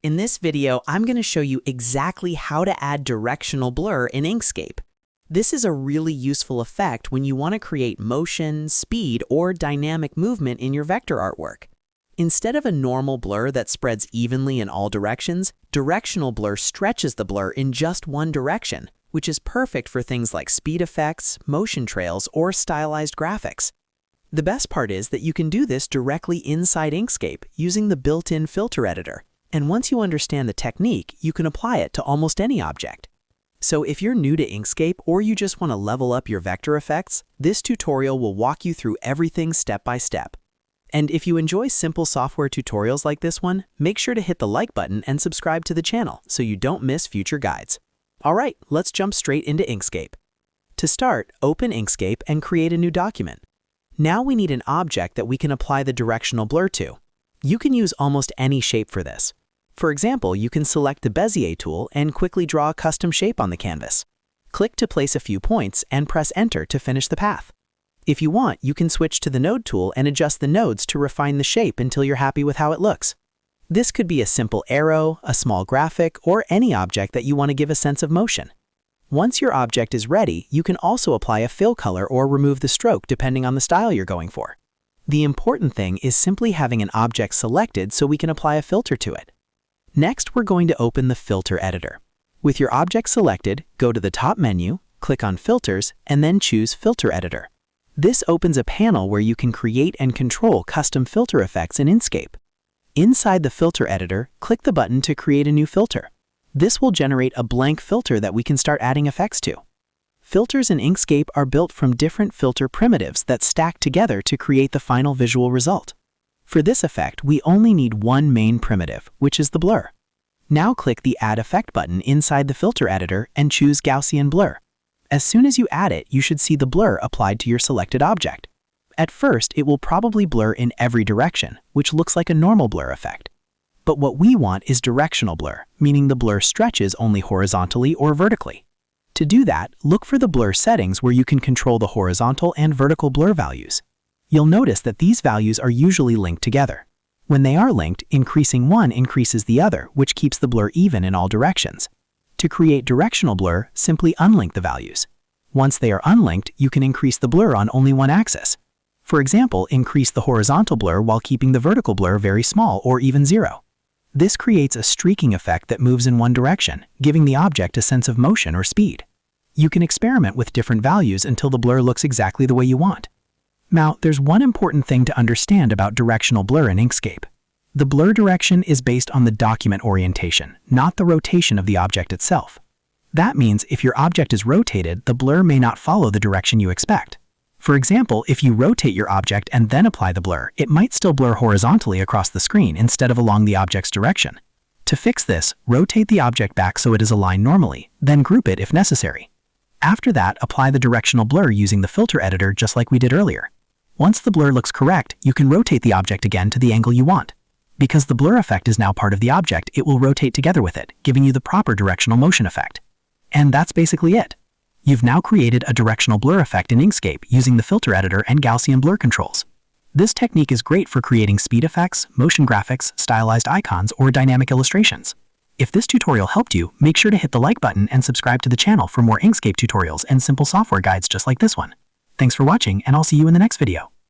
In this video, I'm going to show you exactly how to add directional blur in Inkscape. This is a really useful effect when you want to create motion, speed, or dynamic movement in your vector artwork. Instead of a normal blur that spreads evenly in all directions, directional blur stretches the blur in just one direction, which is perfect for things like speed effects, motion trails, or stylized graphics. The best part is that you can do this directly inside Inkscape using the built-in filter editor. And once you understand the technique, you can apply it to almost any object. So if you're new to Inkscape or you just want to level up your vector effects, this tutorial will walk you through everything step by step. And if you enjoy simple software tutorials like this one, make sure to hit the like button and subscribe to the channel so you don't miss future guides. All right, let's jump straight into Inkscape. To start, open Inkscape and create a new document. Now we need an object that we can apply the directional blur to. You can use almost any shape for this. For example, you can select the Bezier tool and quickly draw a custom shape on the canvas. Click to place a few points and press Enter to finish the path. If you want, you can switch to the Node tool and adjust the nodes to refine the shape until you're happy with how it looks. This could be a simple arrow, a small graphic, or any object that you want to give a sense of motion. Once your object is ready, you can also apply a fill color or remove the stroke depending on the style you're going for. The important thing is simply having an object selected so we can apply a filter to it. Next, we're going to open the Filter Editor. With your object selected, go to the top menu, click on Filters, and then choose Filter Editor. This opens a panel where you can create and control custom filter effects in Inkscape. Inside the Filter Editor, click the button to create a new filter. This will generate a blank filter that we can start adding effects to. Filters in Inkscape are built from different filter primitives that stack together to create the final visual result. For this effect, we only need one main primitive, which is the blur. Now click the Add Effect button inside the filter editor and choose Gaussian Blur. As soon as you add it, you should see the blur applied to your selected object. At first, it will probably blur in every direction, which looks like a normal blur effect. But what we want is directional blur, meaning the blur stretches only horizontally or vertically. To do that, look for the blur settings where you can control the horizontal and vertical blur values. You'll notice that these values are usually linked together. When they are linked, increasing one increases the other, which keeps the blur even in all directions. To create directional blur, simply unlink the values. Once they are unlinked, you can increase the blur on only one axis. For example, increase the horizontal blur while keeping the vertical blur very small or even zero. This creates a streaking effect that moves in one direction, giving the object a sense of motion or speed. You can experiment with different values until the blur looks exactly the way you want. Now, there's one important thing to understand about directional blur in Inkscape. The blur direction is based on the document orientation, not the rotation of the object itself. That means if your object is rotated, the blur may not follow the direction you expect. For example, if you rotate your object and then apply the blur, it might still blur horizontally across the screen instead of along the object's direction. To fix this, rotate the object back so it is aligned normally, then group it if necessary. After that, apply the directional blur using the filter editor just like we did earlier. Once the blur looks correct, you can rotate the object again to the angle you want. Because the blur effect is now part of the object, it will rotate together with it, giving you the proper directional motion effect. And that's basically it. You've now created a directional blur effect in Inkscape using the filter editor and Gaussian blur controls. This technique is great for creating speed effects, motion graphics, stylized icons, or dynamic illustrations. If this tutorial helped you, make sure to hit the like button and subscribe to the channel for more Inkscape tutorials and simple software guides just like this one. Thanks for watching, and I'll see you in the next video.